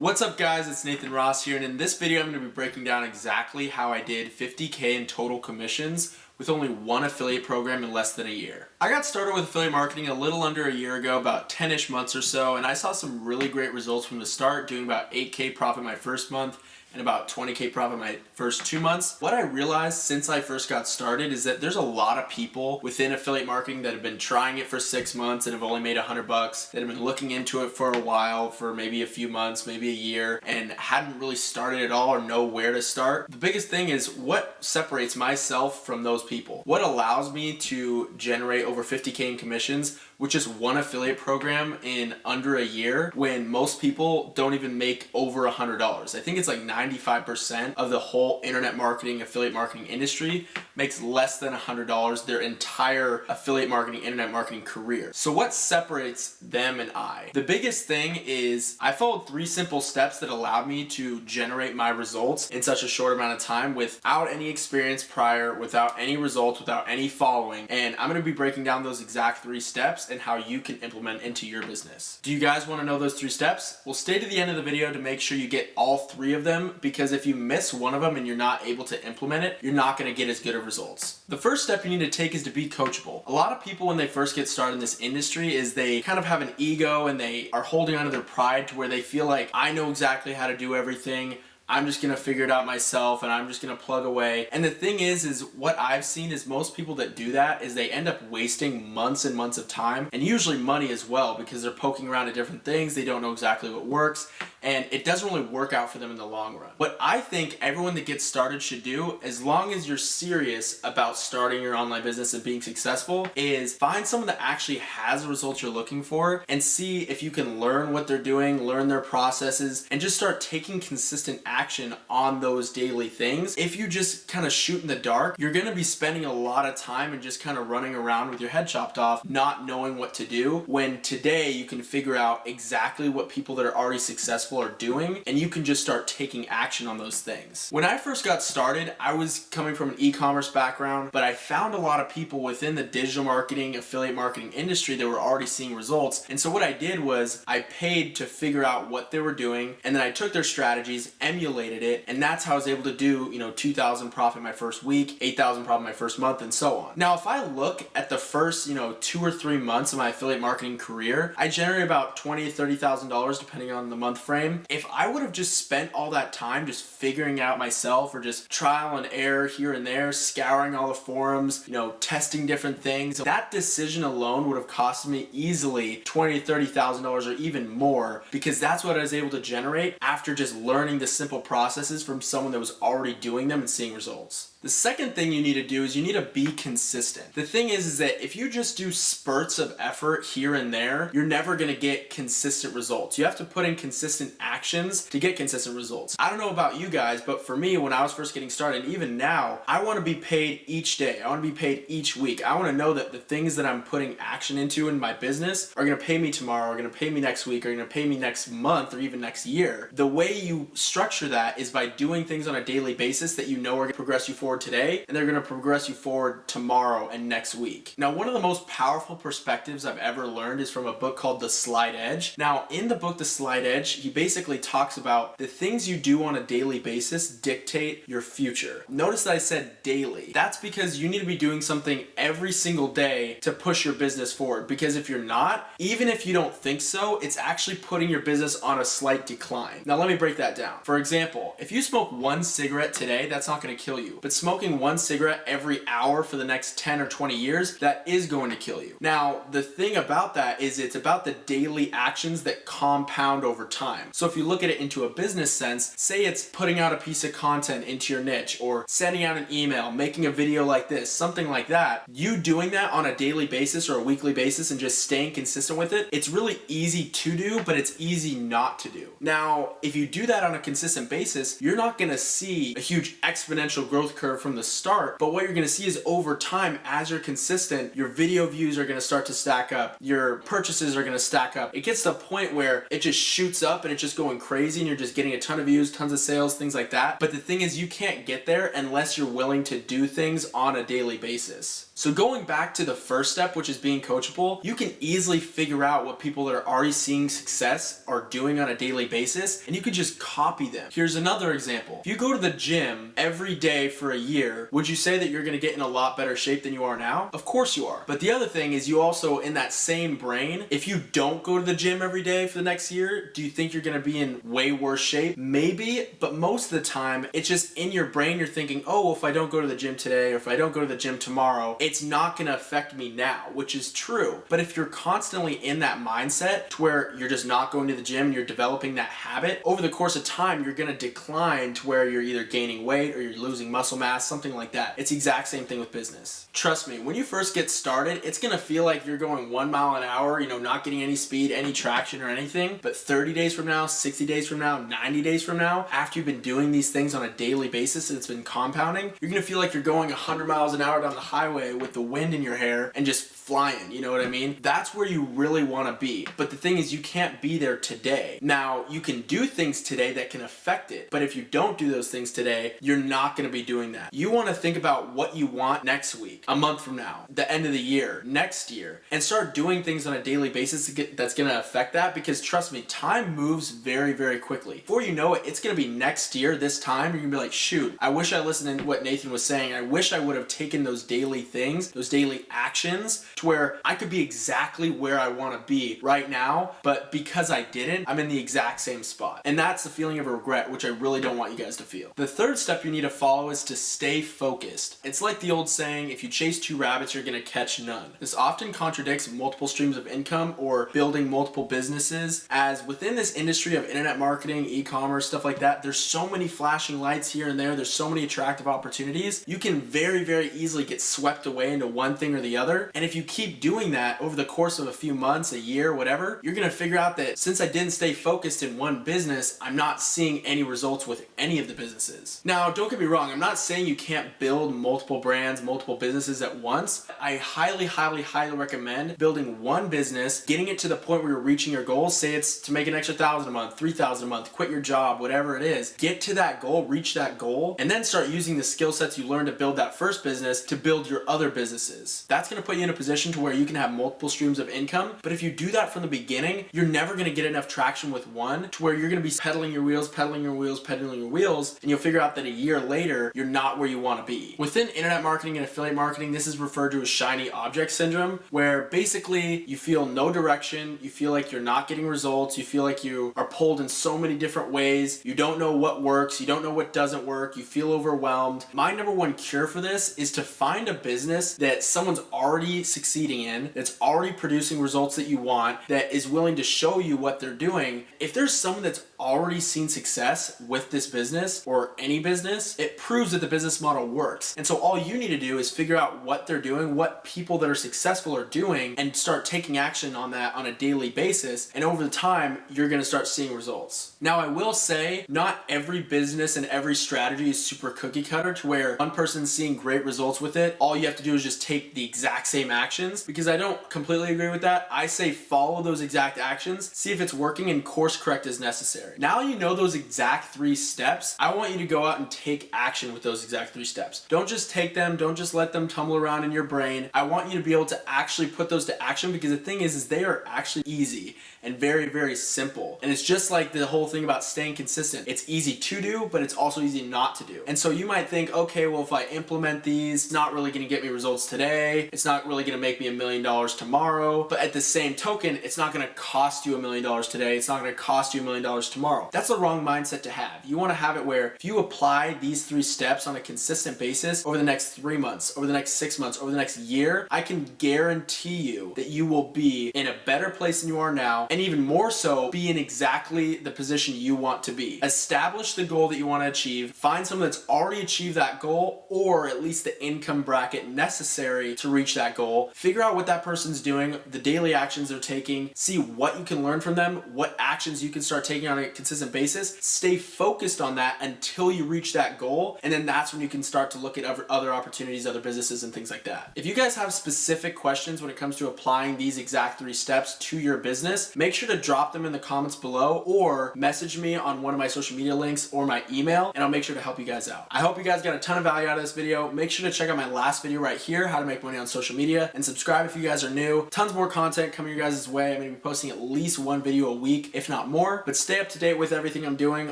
What's up guys, it's Nathan Ross here, and in this video I'm going to be breaking down exactly how I did 50K in total commissions with only one affiliate program in less than a year. I got started with affiliate marketing a little under a year ago, about 10-ish months or so, and I saw some really great results from the start, doing about 8K profit my first month and about 20K profit my first 2 months. What I realized since I first got started is that there's a lot of people within affiliate marketing that have been trying it for 6 months and have only made $100, that have been looking into it for a while, for maybe a few months, maybe a year, and hadn't really started at all or know where to start. The biggest thing is what separates myself from those people. What allows me to generate over 50K in commissions with just one affiliate program in under a year when most people don't even make over $100. I think it's like 95% of the whole internet marketing, affiliate marketing industry makes less than $100 their entire affiliate marketing, internet marketing career. So what separates them and I? The biggest thing is I followed 3 simple steps that allowed me to generate my results in such a short amount of time without any experience prior, without any results, without any following. And I'm going to be breaking down those exact 3 steps and how you can implement into your business. Do you guys want to know those 3 steps? Well, stay to the end of the video to make sure you get all 3 of them, because if you miss one of them and you're not able to implement it, you're not going to get as good of results. The first step you need to take is to be coachable. A lot of people when they first get started in this industry is they kind of have an ego and they are holding on to their pride to where they feel like, I know exactly how to do everything, I'm just gonna figure it out myself and I'm just gonna plug away. And the thing is what I've seen is most people that do that is they end up wasting months and months of time, and usually money as well, because they're poking around at different things, they don't know exactly what works, and it doesn't really work out for them in the long run. What I think everyone that gets started should do, as long as you're serious about starting your online business and being successful, is find someone that actually has the results you're looking for and see if you can learn what they're doing, learn their processes, and just start taking consistent action on those daily things. If you just kind of shoot in the dark, you're going to be spending a lot of time and just kind of running around with your head chopped off, not knowing what to do, when today you can figure out exactly what people that are already successful are doing, and you can just start taking action on those things. When I first got started, I was coming from an e-commerce background, but I found a lot of people within the digital marketing, affiliate marketing industry that were already seeing results. And so what I did was I paid to figure out what they were doing, and then I took their strategies, emulated it, and that's how I was able to do, 2,000 profit my first week, 8,000 profit my first month, and so on. Now, if I look at the first, 2 or 3 months of my affiliate marketing career, I generated about $20,000 to $30,000 depending on the month frame. If I would have just spent all that time just figuring out myself, or just trial and error here and there, scouring all the forums, testing different things, that decision alone would have cost me easily $20,000 to $30,000 or even more, because that's what I was able to generate after just learning the simple processes from someone that was already doing them and seeing results. The second thing you need to do is you need to be consistent. The thing is that if you just do spurts of effort here and there, you're never gonna get consistent results. You have to put in consistent actions to get consistent results. I don't know about you guys, but for me, when I was first getting started, and even now, I wanna be paid each day. I wanna be paid each week. I wanna know that the things that I'm putting action into in my business are gonna pay me tomorrow, are gonna pay me next week, are gonna pay me next month, or even next year. The way you structure that is by doing things on a daily basis that you know are gonna progress you forward today, and they're going to progress you forward tomorrow and next week. Now, one of the most powerful perspectives I've ever learned is from a book called The Slight Edge. Now, in the book The Slight Edge, he basically talks about the things you do on a daily basis dictate your future. Notice that I said daily. That's because you need to be doing something every single day to push your business forward, because if you're not, even if you don't think so, it's actually putting your business on a slight decline. Now, let me break that down. For example, if you smoke 1 cigarette today, that's not going to kill you, but smoking 1 cigarette every hour for the next 10 or 20 years, that is going to kill you. Now, the thing about that is it's about the daily actions that compound over time. So if you look at it into a business sense, say it's putting out a piece of content into your niche, or sending out an email, making a video like this, something like that, you doing that on a daily basis or a weekly basis and just staying consistent with it, it's really easy to do, but it's easy not to do. Now, if you do that on a consistent consistent basis, you're not gonna see a huge exponential growth curve from the start, but what you're gonna see is over time, as you're consistent, your video views are gonna start to stack up, your purchases are gonna stack up. It gets to a point where it just shoots up and it's just going crazy and you're just getting a ton of views, tons of sales, things like that. But the thing is, you can't get there unless you're willing to do things on a daily basis. So going back to the first step, which is being coachable, you can easily figure out what people that are already seeing success are doing on a daily basis, and you could just copy them. Here's another example. If you go to the gym every day for a year, would you say that you're gonna get in a lot better shape than you are now? Of course you are. But the other thing is, you also, in that same brain, if you don't go to the gym every day for the next year, do you think you're gonna be in way worse shape? Maybe, but most of the time, it's just in your brain, you're thinking, oh, well, if I don't go to the gym today, or if I don't go to the gym tomorrow, it's not gonna affect me now, which is true. But if you're constantly in that mindset to where you're just not going to the gym and you're developing that habit, over the course of time, you're gonna decline to where you're either gaining weight or you're losing muscle mass, something like that. It's the exact same thing with business. Trust me, when you first get started, it's gonna feel like you're going 1 mile an hour, not getting any speed, any traction or anything. But 30 days from now, 60 days from now, 90 days from now, after you've been doing these things on a daily basis and it's been compounding, you're gonna feel like you're going 100 miles an hour down the highway with the wind in your hair and just flying, you know what I mean? That's where you really want to be. But the thing is, you can't be there today. Now, you can do things today that can affect it, but if you don't do those things today, you're not going to be doing that. You want to think about what you want next week, a month from now, the end of the year, next year, and start doing things on a daily basis that's going to affect that, because trust me, time moves very, very quickly. Before you know it, it's going to be next year, this time, you're going to be like, shoot, I wish I listened to what Nathan was saying. I wish I would have taken those daily things, those daily actions, to where I could be exactly where I want to be right now, but because I didn't, I'm in the exact same spot. And that's the feeling of regret, which I really don't want you guys to feel. The third step you need to follow is to stay focused. It's like the old saying, if you chase 2 rabbits, you're gonna catch none. This often contradicts multiple streams of income or building multiple businesses, as within this industry of internet marketing, e-commerce, stuff like that, there's so many flashing lights here and there's so many attractive opportunities. You can very, very easily get swept away into one thing or the other. And if you keep doing that over the course of a few months, a year, whatever, you're gonna figure out that since I didn't stay focused in one business, I'm not seeing any results with any of the businesses. Now, don't get me wrong, I'm not saying you can't build multiple brands, multiple businesses at once. I highly, highly, highly recommend building one business, getting it to the point where you're reaching your goals. Say it's to make an extra $1,000 a month, $3,000 a month, quit your job, whatever it is. Get to that goal, reach that goal, and then start using the skill sets you learned to build that first business to build your other businesses. That's gonna put you in a position to where you can have multiple streams of income. But if you do that from the beginning, you're never going to get enough traction with one to where you're going to be pedaling your wheels, and you'll figure out that a year later, you're not where you want to be. Within internet marketing and affiliate marketing, this is referred to as shiny object syndrome, where basically you feel no direction, you feel like you're not getting results, you feel like you are pulled in so many different ways, you don't know what works, you don't know what doesn't work, you feel overwhelmed. My number one cure for this is to find a business that someone's already succeeding in, that's already producing results that you want, that is willing to show you what they're doing. If there's someone that's already seen success with this business or any business, it proves that the business model works. And so all you need to do is figure out what they're doing, what people that are successful are doing, and start taking action on that on a daily basis. And over the time, you're gonna start seeing results. Now, I will say, not every business and every strategy is super cookie cutter to where one person's seeing great results with it. All you have to do is just take the exact same actions, because I don't completely agree with that. I say follow those exact actions, see if it's working, and course correct as necessary. Now you know those exact 3 steps. I want you to go out and take action with those exact 3 steps. Don't just take them, don't just let them tumble around in your brain. I want you to be able to actually put those to action, because the thing is they are actually easy and very, very simple. And it's just like the whole thing about staying consistent. It's easy to do, but it's also easy not to do. And so you might think, okay, well, if I implement these, it's not really gonna get me results today. It's not really gonna make me $1 million tomorrow. But at the same token, it's not gonna cost you $1 million today. It's not gonna cost you $1 million tomorrow. That's the wrong mindset to have. You wanna have it where if you apply these 3 steps on a consistent basis over the next 3 months, over the next 6 months, over the next year, I can guarantee you that you will be in a better place than you are now, and even more so, be in exactly the position you want to be. Establish the goal that you want to achieve, find someone that's already achieved that goal, or at least the income bracket necessary to reach that goal. Figure out what that person's doing, the daily actions they're taking, see what you can learn from them, what actions you can start taking on a consistent basis. Stay focused on that until you reach that goal, and then that's when you can start to look at other opportunities, other businesses, and things like that. If you guys have specific questions when it comes to applying these exact 3 steps to your business, make sure to drop them in the comments below or message me on one of my social media links or my email, and I'll make sure to help you guys out. I hope you guys got a ton of value out of this video. Make sure to check out my last video right here, how to make money on social media, and subscribe if you guys are new. Tons more content coming your guys' way. I'm going to be posting at least 1 video a week, if not more, but stay up to date with everything I'm doing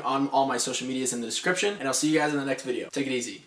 on all my social medias in the description, and I'll see you guys in the next video. Take it easy.